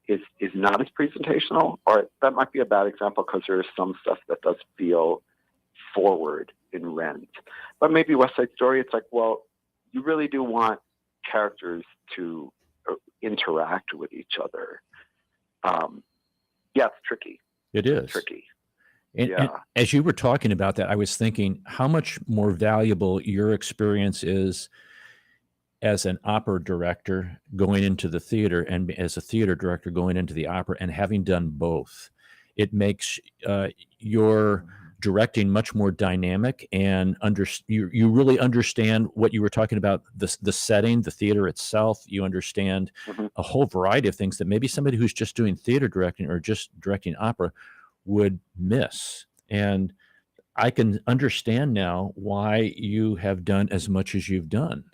is not as presentational, or that might be a bad example because there is some stuff that does feel forward in Rent. But maybe West Side Story, it's like, well, you really do want characters to interact with each other. It's tricky. It is tricky. And as you were talking about that, I was thinking how much more valuable your experience is as an opera director going into the theater and as a theater director going into the opera, and having done both. It makes your directing much more dynamic, and you really understand what you were talking about, the setting, the theater itself. You understand a whole variety of things that maybe somebody who's just doing theater directing or just directing opera would miss. And I can understand now why you have done as much as you've done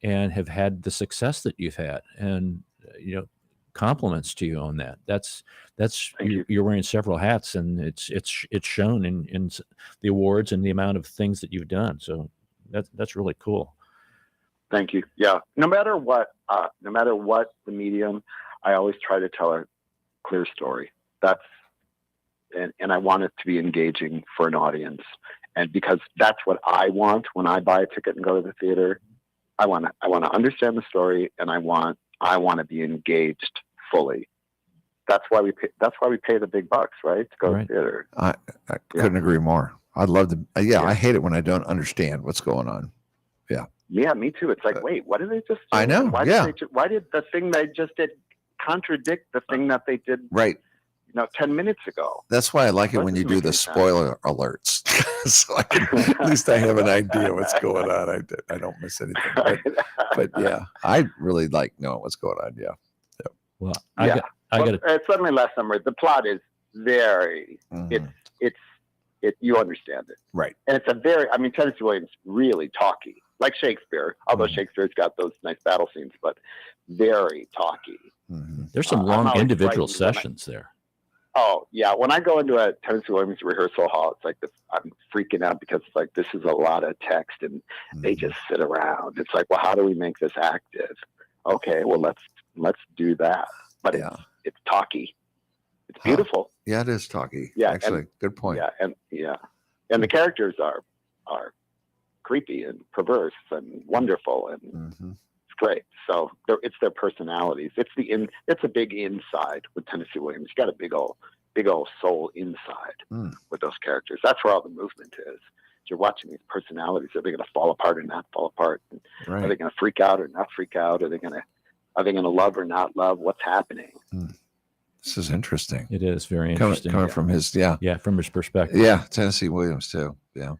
and have had the success that you've had. And compliments to you on that. That's you're wearing several hats, and it's shown in the awards and the amount of things that you've done. So that's really cool. Thank you. Yeah. No matter what the medium, I always try to tell a clear story. And I want it to be engaging for an audience. And because that's what I want when I buy a ticket and go to the theater. I want to understand the story, and I want to be engaged fully. That's why we pay the big bucks, right? To go to the theater. I couldn't agree more. I'd love to. I hate it when I don't understand what's going on. Yeah. Yeah, me too. It's like, wait, what did they just do? I know. Why did the thing they just did contradict the thing that they did? Right. 10 minutes ago. That's why I like it when you do the spoiler alerts. So at least I have an idea what's going on. I don't miss anything. But yeah, I really like knowing what's going on. Yeah. Well, I got it. Suddenly last summer, the plot is very, you understand it. Right. And it's Tennessee Williams really talky, like Shakespeare, although Shakespeare's got those nice battle scenes, but very talky. There's some long individual sessions there. Oh yeah, when I go into a Tennessee Williams rehearsal hall, it's like this. I'm freaking out because it's like this is a lot of text, and they just sit around. It's like, well, how do we make this active? Okay, well let's do that. But it's talky. It's beautiful. Yeah, it is talky. Yeah, actually, good point. Yeah, and the characters are creepy and perverse and wonderful, and it's great. So it's their personalities. It's a big inside with Tennessee Williams. You got a big old soul inside with those characters. That's where all the movement is. You're watching these personalities. Are they going to fall apart or not fall apart? Right. Are they going to freak out or not freak out? Are they going to love or not love? What's happening? This is interesting. It is very interesting. Coming from his, from his perspective. Yeah, Tennessee Williams too. Yeah.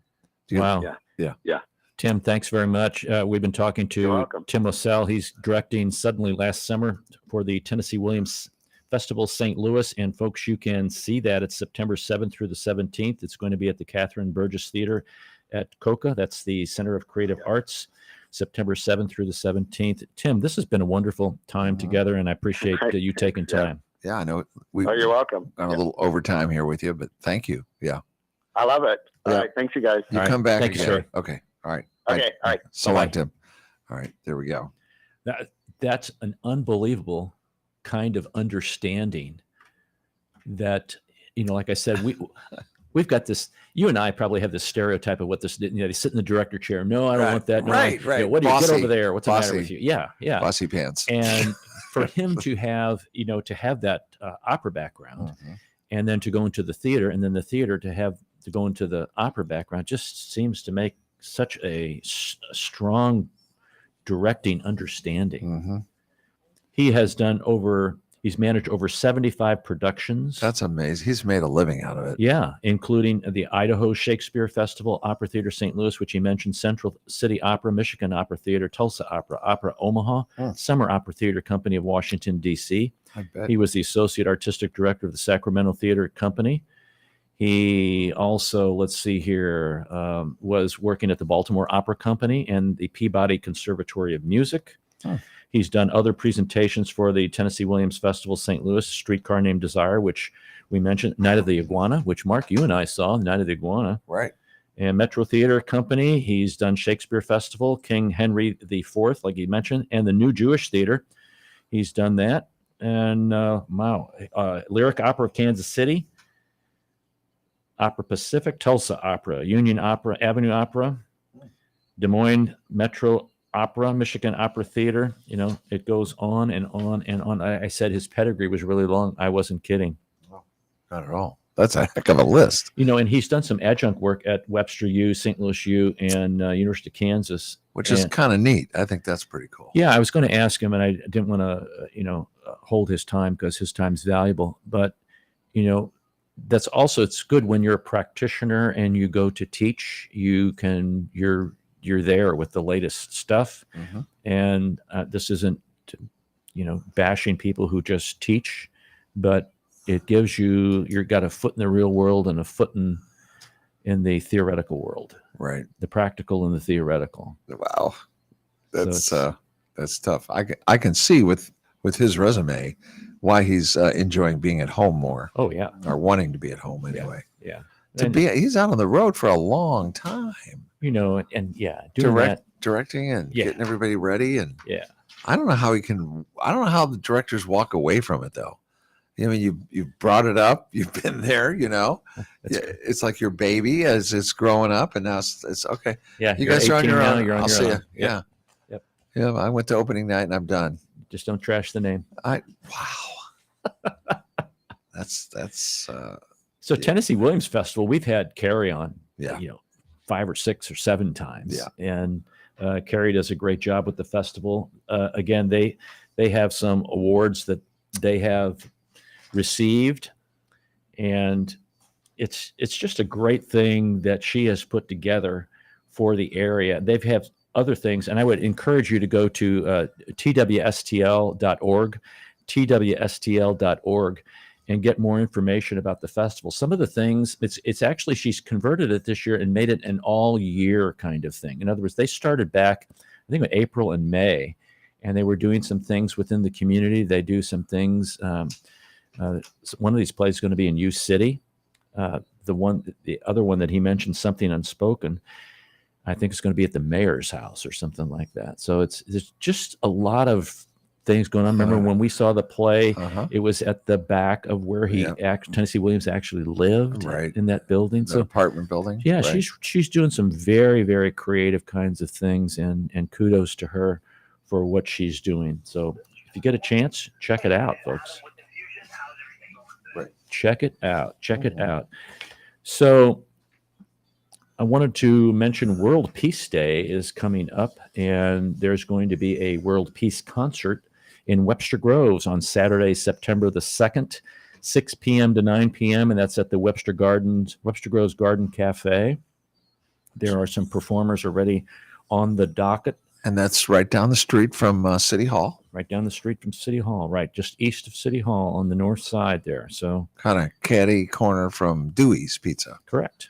Wow. Yeah. Tim, thanks very much. We've been talking to Tim Lascelles. He's directing Suddenly last summer for the Tennessee Williams Festival St. Louis. And folks, you can see that it's September 7th through the 17th. It's going to be at the Catherine Burgess Theater at COCA. That's the Center of Creative Arts, September 7th through the 17th. Tim, this has been a wonderful time together, and I appreciate you taking time. Yeah, I know. You're welcome. Got a little overtime here with you, but thank you. Yeah. I love it. All right. Thanks, you guys. You come back Thank again. you, sir. Okay. All right. Okay. All right. So long, Tim. All right. There we go. That's an unbelievable kind of understanding that, like I said, we've got this, you and I probably have this stereotype of what this, they sit in the director chair. No, I don't want that. No, right. What do you get over there? What's the matter with you? Yeah. Bossy pants. And for him to have, to have that opera background and then to go into the theater, and then the theater to go into the opera background just seems to make such a strong directing understanding. He has he's managed over 75 productions. That's amazing. He's made a living out of it. Yeah, including the Idaho Shakespeare Festival, Opera Theater St. Louis, which he mentioned, Central City Opera, Michigan Opera Theater, Tulsa Opera, Opera Omaha, Summer Opera Theater Company of Washington, D.C. I bet. He was the Associate Artistic Director of the Sacramento Theater Company. He also, let's see here, was working at the Baltimore Opera Company and the Peabody Conservatory of Music. He's done other presentations for the Tennessee Williams Festival St. Louis, Streetcar Named Desire, which we mentioned, Night of the Iguana, which Mark, you and I saw, Night of the Iguana. Right. And Metro Theater Company. He's done Shakespeare Festival, King Henry IV, like you mentioned, and the New Jewish Theater. He's done that. And Lyric Opera of Kansas City, Opera Pacific, Tulsa Opera, Union Opera, Avenue Opera, Des Moines Metro Opera, Michigan Opera Theater. It goes on and on and on. I said his pedigree was really long. I wasn't kidding. Oh, not at all. That's a heck of a list. And he's done some adjunct work at Webster U, St. Louis U, and University of Kansas. Which is kind of neat. I think that's pretty cool. Yeah, I was going to ask him, and I didn't want to, hold his time because his time's valuable. But, that's also, it's good when you're a practitioner and you go to teach, you're there with the latest stuff. And this isn't, bashing people who just teach, but it gives you've got a foot in the real world and a foot in the theoretical world. Right. The practical and the theoretical. Wow. That's tough. I can see with his resume why he's enjoying being at home more. Oh yeah. Or wanting to be at home anyway. Yeah. He's out on the road for a long time. Doing that. Directing and getting everybody ready. And I don't know how the directors walk away from it though. I mean, you brought it up, you've been there, it's like your baby as it's growing up, and now it's okay. Yeah. You guys are on your own. I'll see you. Yeah. Yep. Yeah. I went to opening night and I'm done. Just don't trash the name. Wow. That's so Tennessee Williams Festival, we've had Carrie on, 5 or 6 or 7 times. Yeah. And Carrie does a great job with the festival. Again, they have some awards that they have received, and it's just a great thing that she has put together for the area. They've had other things, and I would encourage you to go to twstl.org, and get more information about the festival. Some of the things, it's actually, she's converted it this year and made it an all year kind of thing. In other words, they started back, I think, in April and May, and they were doing some things within the community. They do some things. One of these plays is going to be in U City. The other one that he mentioned, Something Unspoken, I think it's going to be at the mayor's house or something like that. So there's just a lot of things going on. Remember when we saw the play, it was at the back of where Tennessee Williams actually lived, in that building. The apartment building. Yeah, she's doing some very, very creative kinds of things, and kudos to her for what she's doing. So if you get a chance, check it out, folks. Check it out. Check it out. So I wanted to mention World Peace Day is coming up, and there's going to be a World Peace concert in Webster Groves on Saturday, September the 2nd, 6 p.m. to 9 p.m., and that's at the Webster Groves Garden Cafe. There are some performers already on the docket. And that's right down the street from City Hall. Right down the street from City Hall, right, just east of City Hall on the north side there. So kind of catty corner from Dewey's Pizza. Correct.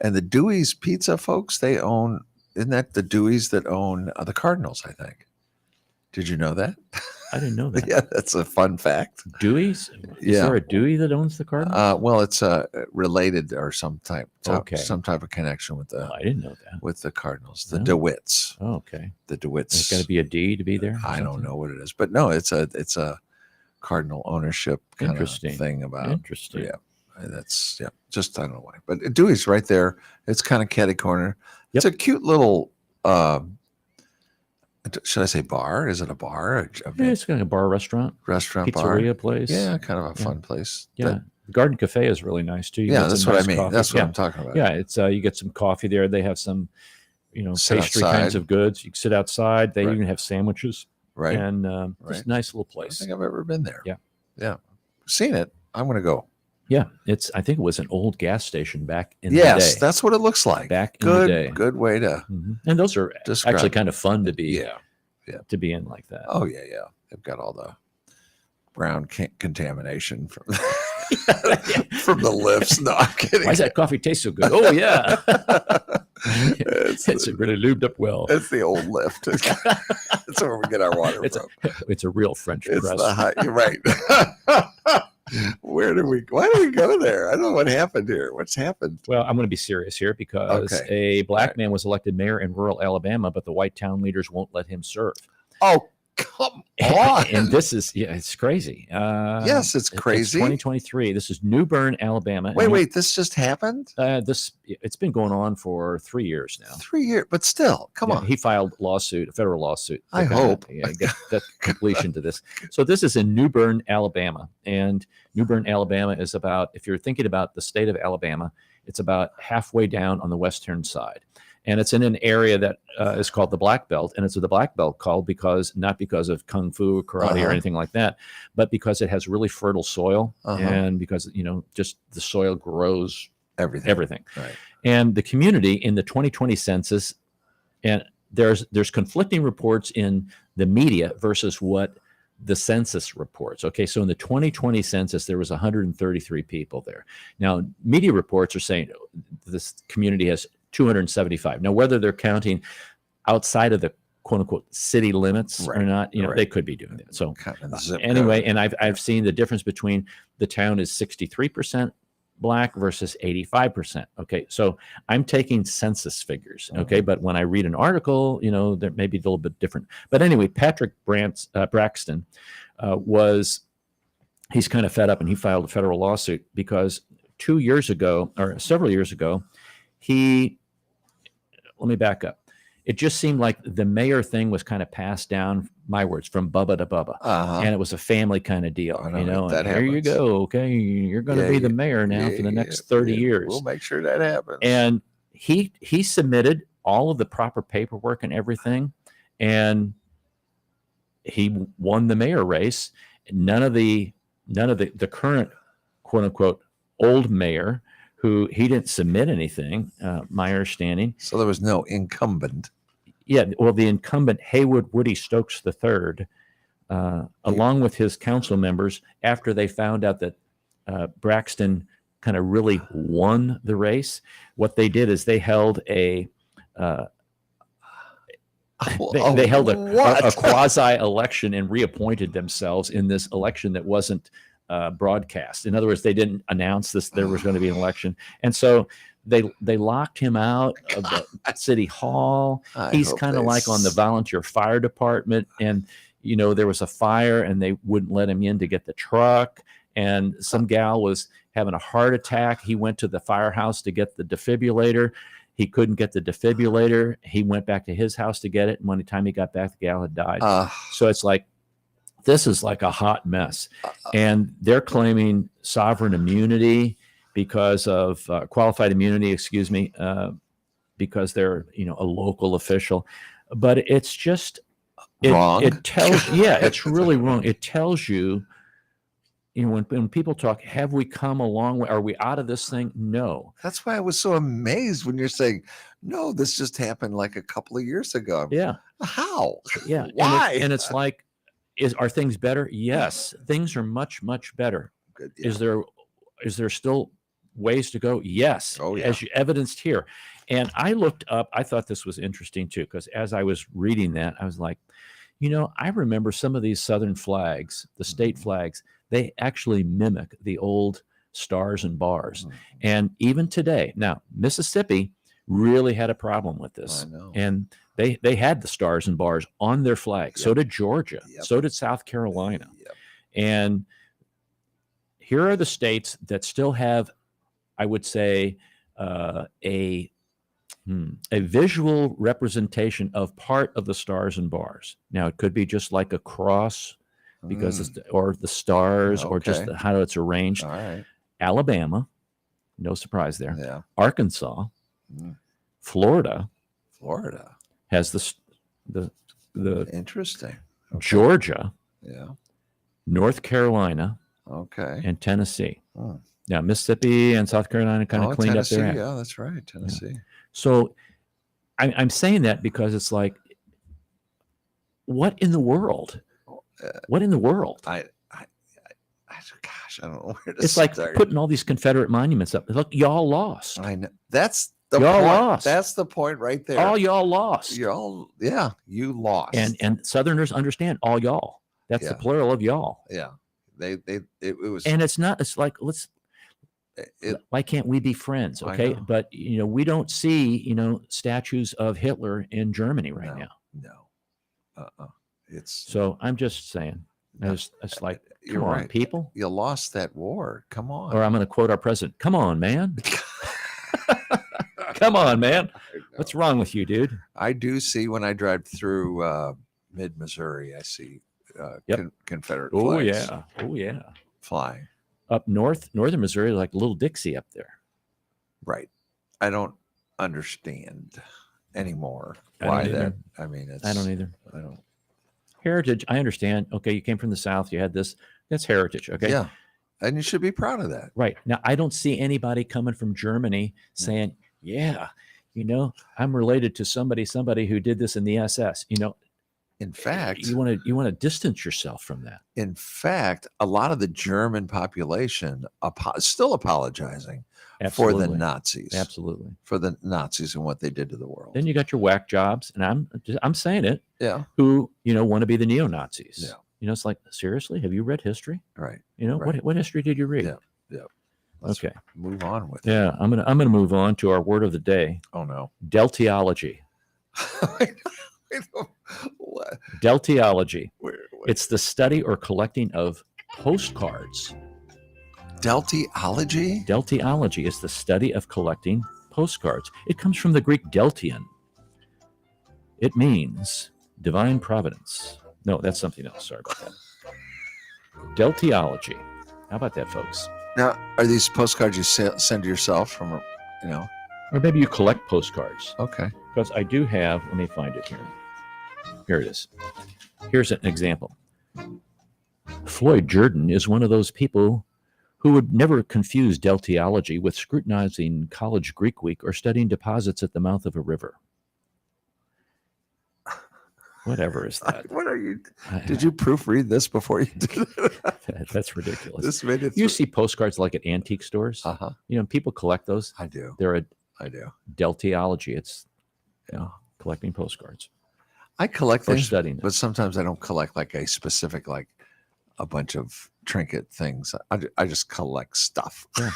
And the Dewey's Pizza folks, they own, isn't that the Deweys that own the Cardinals, I think? Did you know that? I didn't know that. Yeah, that's a fun fact. Dewey's? Is there a Dewey that owns the Cardinals? Well, it's related or some type of connection with the. I didn't know that. With the Cardinals, the DeWitts. Oh, okay. The DeWitts. There's got to be a D to be there. I don't know what it is, but no, it's a Cardinal ownership kind of thing about. Interesting. Yeah, that's just I don't know why, but Dewey's right there. It's kind of catty corner. It's a cute little. Should I say bar? Is it a bar? It's kind of a bar, restaurant, pizzeria place. Yeah, kind of a fun place. Yeah, the Garden Cafe is really nice too. That's what I mean. Coffee. That's what I'm talking about. Yeah, it's you get some coffee there. They have some, pastry kinds of goods. You can sit outside. They even have sandwiches. Right. And it's a nice little place. I think I've ever been there. Yeah. Seen it. I'm going to go. Yeah, I think it was an old gas station back in the day. Yes, that's what it looks like. Back in the day. Good way to. And those are actually kind of fun to be. To be in like that. Oh yeah. They've got all the brown contamination from from the lifts. No, I'm kidding. Why does that coffee taste so good? Oh yeah, it's really lubed up well. It's the old lift. That's where we get our water from. It's a real French press. You're right. Why did we go there? I don't know what happened here. What's happened? Well, I'm going to be serious here because a black man was elected mayor in rural Alabama, but the white town leaders won't let him serve. Oh, come on. And this is, it's crazy. Yes, it's crazy. It's 2023. This is New Bern, Alabama. Wait, this just happened? It's been going on for 3 years now. 3 years, but still, come on. He filed a federal lawsuit. I hope. Get that completion to this. So this is in New Bern, Alabama. And New Bern, Alabama is about, if you're thinking about the state of Alabama, it's about halfway down on the western side. And it's in an area that is called the Black Belt. And it's the Black Belt called not because of Kung Fu, karate, or anything like that, but because it has really fertile soil. And because, just the soil grows everything. Right. And the community in the 2020 census, and there's conflicting reports in the media versus what the census reports. Okay, so in the 2020 census, there was 133 people there. Now, media reports are saying this community has 275. Now, whether they're counting outside of the quote unquote city limits or not, they could be doing that. So anyway, and I've seen the difference between the town is 63% Black versus 85%. Okay, so I'm taking census figures. Okay, but when I read an article, there may be a little bit different. But anyway, Patrick Braxton he's kind of fed up, and he filed a federal lawsuit because 2 years ago, or several years ago, let me back up. It just seemed like the mayor thing was kind of passed down, my words, from Bubba to Bubba. And it was a family kind of deal, and here you go. Okay, you're going to be the mayor now for the next 30 years. We'll make sure that happens. And he submitted all of the proper paperwork and everything, and he won the mayor race. None of the current quote unquote old mayor, who he didn't submit anything, my understanding. So there was no incumbent. Yeah, well, the incumbent Haywood Woody Stokes III, along with his council members, after they found out that Braxton kind of really won the race, what they did is they held a quasi-election and reappointed themselves in this election that wasn't broadcast. In other words, they didn't announce there was going to be an election, and so they locked him out of the city hall. He's kind of like on the volunteer fire department, and there was a fire and they wouldn't let him in to get the truck. And some gal was having a heart attack. He went to the firehouse to get the defibrillator. He couldn't get the defibrillator. He went back to his house to get it. And by the time he got back, the gal had died. So it's like, this is like a hot mess. And they're claiming sovereign immunity because of qualified immunity, because they're, a local official. But it's just wrong. It tells, it's really wrong. It tells you, when people talk, have we come a long way? Are we out of this thing? No. That's why I was so amazed when you're saying, no, this just happened like a couple of years ago. Yeah. How? Yeah. Why? And it's like, are things better? Yes. Things are much, much better. Good. Yeah. Is there still ways to go? Yes. Oh, yeah. As you evidenced here. And I looked up, I thought this was interesting too, because as I was reading that, I was like, I remember some of these Southern flags, the state flags, they actually mimic the old stars and bars. And even today, now Mississippi really had a problem with this. I know. And they had the stars and bars on their flag. Yep. So did Georgia. Yep. So did South Carolina. Yep. And here are the states that still have, I would say, a visual representation of part of the stars and bars. Now, it could be just like a cross, because or the stars, or just how it's arranged. All right. Alabama, no surprise there. Yeah. Arkansas, Florida has the interesting. Okay. Georgia, yeah, North Carolina, and Tennessee. Now Mississippi and South Carolina kind of cleaned Tennessee, up their act. Yeah, that's right, Tennessee. Yeah. So I'm saying that because it's like, what in the world? What in the world? Gosh, I don't know where to It's start. like putting all these Confederate monuments up. Look, y'all lost. I know. That's the y'all point. Lost. That's the point right there. All y'all lost. You lost. And Southerners understand all y'all. That's the plural of y'all. Yeah. It was. And it's not. It's like why can't we be friends? Okay, but we don't see statues of Hitler in Germany right now. No. It's so I'm just saying. It's like, come on, right. people. You lost that war. Come on. Or I'm going to quote our president. Come on, man. Come on, man. What's wrong with you, dude? I do see when I drive through mid-Missouri, I see Confederate flags. Oh, yeah. Flying. Up northern Missouri, like Little Dixie up there. Right. I don't understand anymore why that. I mean, I don't either. I don't. Heritage, I understand. Okay, you came from the South. You had this. That's heritage. Okay. Yeah. And you should be proud of that. Right. Now, I don't see anybody coming from Germany saying, I'm related to somebody who did this in the SS. In fact, you want to distance yourself from that. In fact, a lot of the German population still apologizing for the Nazis. Absolutely. For the Nazis and what they did to the world. Then you got your whack jobs, and I'm saying it. Yeah. Who want to be the neo-Nazis. Yeah. It's like, seriously, have you read history? Right. Right. What history did you read? Yeah. Let's move on with it. Yeah, I'm gonna move on to our word of the day. Oh no. Deltiology. What? Deltiology. It's the study or collecting of postcards. Deltiology? Deltiology is the study of collecting postcards. It comes from the Greek deltion. It means divine providence. No, that's something else. Sorry about that. Deltiology. How about that, folks? Now, are these postcards you send to yourself from, Or maybe you collect postcards. Okay. Because I do have, let me find it here. Here it is. Here's an example. Floyd Jordan is one of those people who would never confuse deltiology with scrutinizing college Greek week or studying deposits at the mouth of a river. Whatever is that? What are you? Did you proofread this before you did it? That's ridiculous. This made it. You see postcards like at antique stores. People collect those. I do. I do. Deltiology. It's collecting postcards. I collect for things, studying, but sometimes I don't collect like a specific, like a bunch of trinket things. I just collect stuff. Yeah.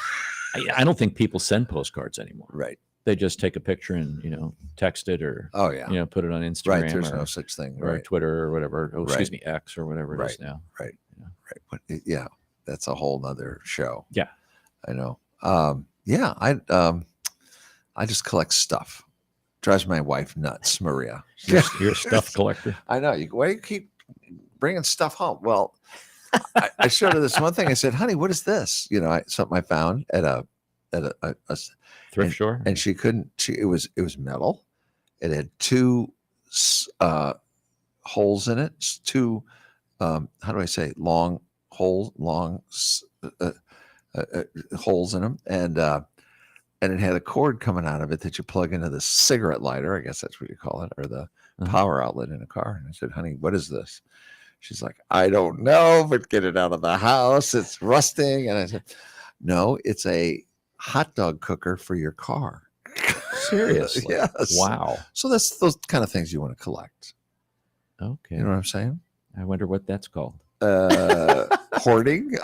I don't think people send postcards anymore. Right. They just take a picture and, text it or, put it on Instagram. Right. There's no such thing. Or Right. Twitter or whatever. Oh, Right. excuse me, X or whatever it is now. Right. Right. But yeah, that's a whole nother show. Yeah. I know. I just collect stuff. Drives my wife nuts, Maria. You're a stuff collector. I know. Why do you keep bringing stuff home? Well, I showed her this one thing. I said, "Honey, what is this?" Something I found at a thrift store, and she couldn't. It was metal. It had two holes in it. Two, how do I say, long holes in them, and it had a cord coming out of it that you plug into the cigarette lighter. I guess that's what you call it, or the power outlet in a car. And I said, "Honey, what is this?" She's like, "I don't know, but get it out of the house. It's rusting." And I said, "No, it's a hot dog cooker for your car." Seriously? Yes. Wow. So that's those kind of things you want to collect. Okay. You know what I'm saying? I wonder what that's called. Hoarding. Hoarding.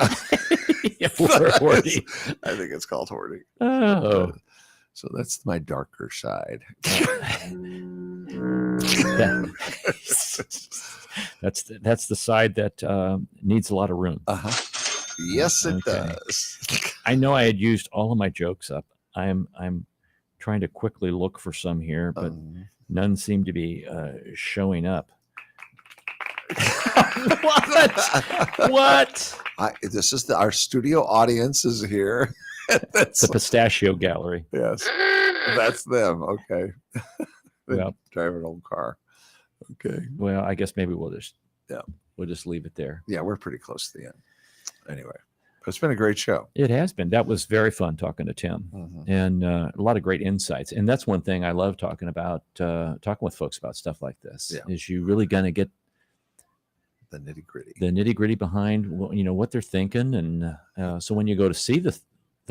I think it's called hoarding. Oh. So that's my darker side. That's the side that needs a lot of room. Yes, it does. I know I had used all of my jokes up. I'm trying to quickly look for some here, but none seem to be showing up. What? This is our studio audience is here. That's the Pistachio Gallery. Yes, that's them. Okay. Well, drive an old car. Okay. Well, I guess maybe we'll just leave it there. Yeah, we're pretty close to the end. Anyway, it's been a great show. It has been. That was very fun talking to Tim, and a lot of great insights. And that's one thing I love talking about, talking with folks about stuff like this. Yeah. Is you really going to get the nitty gritty behind what they're thinking, and so when you go to see the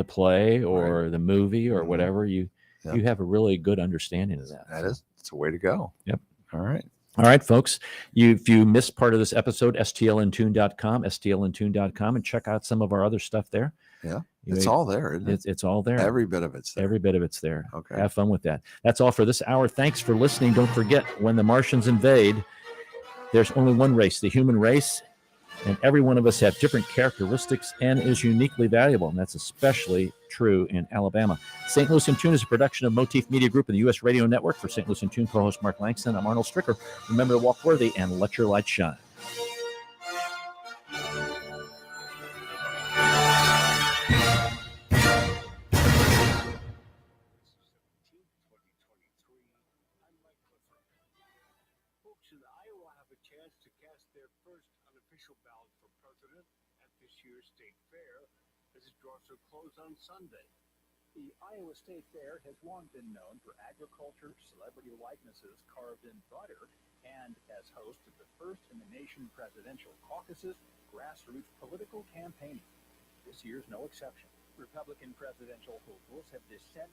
play or the movie or whatever, you have a really good understanding of that. It's a way to go. Yep. All right, folks. If you missed part of this episode, stlintune.com, and check out some of our other stuff there. Yeah, it's all there, isn't it? It's all there. Every bit of it's there. Every bit of it's there. Okay. Have fun with that. That's all for this hour. Thanks for listening. Don't forget, when the Martians invade, there's only one race, the human race, and every one of us have different characteristics and is uniquely valuable, and that's especially true in Alabama. St. Louis in Tune is a production of Motif Media Group and the U.S. Radio Network. For St. Louis in Tune, co-host Mark Langston, I'm Arnold Stricker. Remember to walk worthy and let your light shine. On Sunday. The Iowa State Fair has long been known for agriculture, celebrity likenesses carved in butter, and as host of the first in the nation presidential caucuses, grassroots political campaigning. This year's no exception. Republican presidential hopefuls have descended